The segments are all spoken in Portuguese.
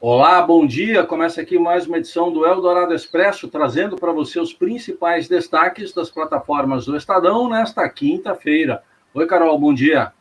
Olá, bom dia. Começa aqui mais uma edição do Eldorado Expresso, trazendo para você os principais destaques das plataformas do Estadão nesta quinta-feira. Oi, Carol, bom dia.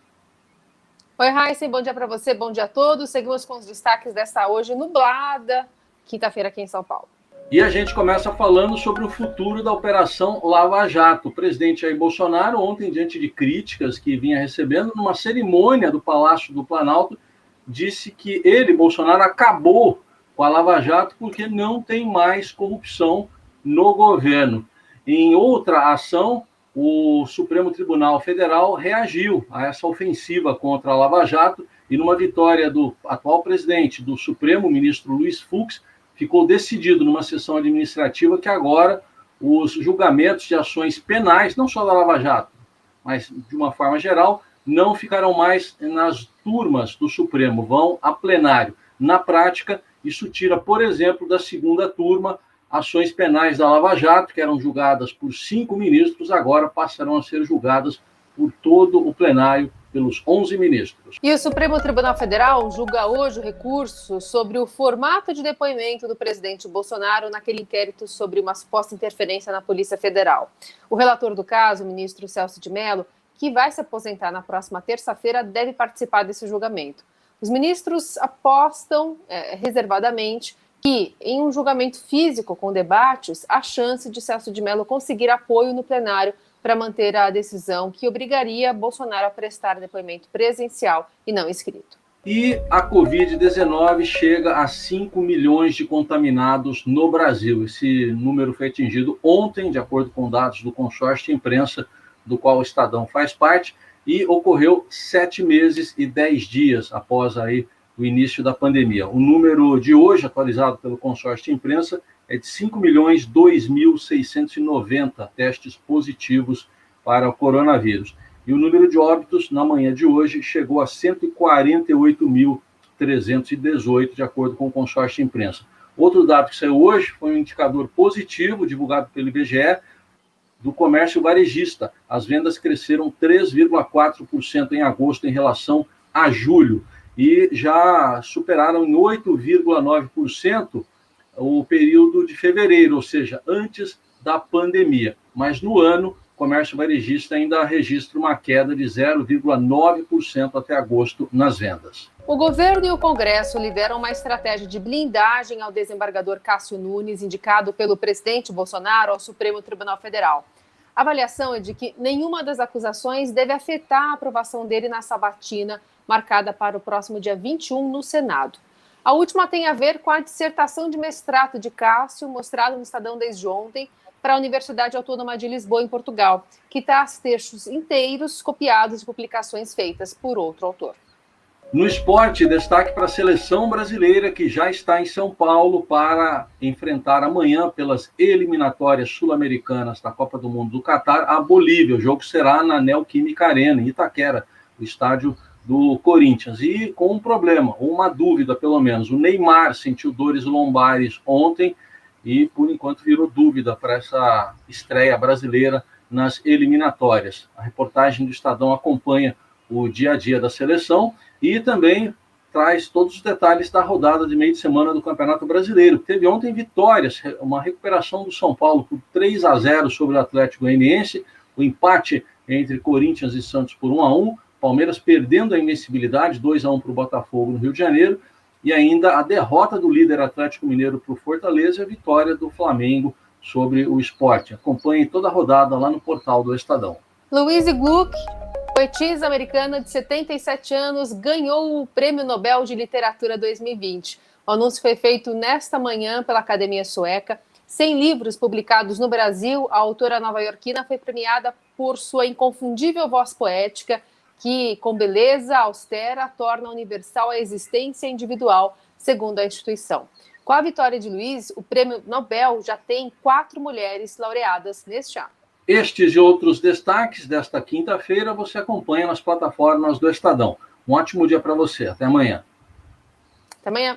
Oi, Raíssa, bom dia para você, bom dia a todos. Seguimos com os destaques desta hoje nublada, quinta-feira aqui em São Paulo. E a gente começa falando sobre o futuro da Operação Lava Jato. O presidente Jair Bolsonaro, ontem, diante de críticas que vinha recebendo, numa cerimônia do Palácio do Planalto, disse que ele, Bolsonaro, acabou com a Lava Jato porque não tem mais corrupção no governo. Em outra ação, o Supremo Tribunal Federal reagiu a essa ofensiva contra a Lava Jato e numa vitória do atual presidente do Supremo, ministro Luiz Fux, ficou decidido numa sessão administrativa que agora os julgamentos de ações penais, não só da Lava Jato, mas de uma forma geral, não ficarão mais nas turmas do Supremo, vão a plenário. Na prática, isso tira, por exemplo, da segunda turma, ações penais da Lava Jato, que eram julgadas por 5 ministros, agora passarão a ser julgadas por todo o plenário, pelos 11 ministros. E o Supremo Tribunal Federal julga hoje o recurso sobre o formato de depoimento do presidente Bolsonaro naquele inquérito sobre uma suposta interferência na Polícia Federal. O relator do caso, o ministro Celso de Mello, que vai se aposentar na próxima terça-feira, deve participar desse julgamento. Os ministros apostam reservadamente que, em um julgamento físico com debates, há chance de Celso de Mello conseguir apoio no plenário para manter a decisão que obrigaria Bolsonaro a prestar depoimento presencial e não escrito. E a Covid-19 chega a 5 milhões de contaminados no Brasil. Esse número foi atingido ontem, de acordo com dados do consórcio de imprensa, do qual o Estadão faz parte, e ocorreu 7 meses e 10 dias após aí o início da pandemia. O número de hoje, atualizado pelo consórcio de imprensa, é de 5.002.690 testes positivos para o coronavírus. E o número de óbitos, na manhã de hoje, chegou a 148.318, de acordo com o consórcio de imprensa. Outro dado que saiu hoje foi um indicador positivo, divulgado pelo IBGE, do comércio varejista. As vendas cresceram 3,4% em agosto em relação a julho e já superaram em 8,9% o período de fevereiro, ou seja, antes da pandemia. Mas no ano, o comércio varejista ainda registra uma queda de 0,9% até agosto nas vendas. O governo e o Congresso lideram uma estratégia de blindagem ao desembargador Cássio Nunes, indicado pelo presidente Bolsonaro ao Supremo Tribunal Federal. A avaliação é de que nenhuma das acusações deve afetar a aprovação dele na sabatina, marcada para o próximo dia 21 no Senado. A última tem a ver com a dissertação de mestrado de Cássio, mostrada no Estadão desde ontem, para a Universidade Autônoma de Lisboa, em Portugal, que traz textos inteiros copiados de publicações feitas por outro autor. No esporte, destaque para a seleção brasileira, que já está em São Paulo para enfrentar amanhã, pelas eliminatórias sul-americanas da Copa do Mundo do Catar, a Bolívia. O jogo será na Neoquímica Arena, em Itaquera, o estádio do Corinthians. E com um problema, ou uma dúvida pelo menos, o Neymar sentiu dores lombares ontem e, por enquanto, virou dúvida para essa estreia brasileira nas eliminatórias. A reportagem do Estadão acompanha o dia a dia da seleção e também traz todos os detalhes da rodada de meio de semana do Campeonato Brasileiro. Teve ontem vitórias, uma recuperação do São Paulo por 3-0 sobre o Atlético Goianiense, o empate entre Corinthians e Santos por 1-1, Palmeiras perdendo a invencibilidade, 2-1 para o Botafogo no Rio de Janeiro, e ainda a derrota do líder Atlético Mineiro para o Fortaleza e a vitória do Flamengo sobre o Sport. Acompanhe toda a rodada lá no portal do Estadão. Louise Gluck, poetisa americana de 77 anos, ganhou o Prêmio Nobel de Literatura 2020. O anúncio foi feito nesta manhã pela Academia Sueca. 100 livros publicados no Brasil, a autora nova-iorquina foi premiada por sua inconfundível voz poética, que, com beleza austera, torna universal a existência individual, segundo a instituição. Com a vitória de Louise, o Prêmio Nobel já tem 4 mulheres laureadas neste ano. Estes e outros destaques desta quinta-feira você acompanha nas plataformas do Estadão. Um ótimo dia para você. Até amanhã. Até amanhã.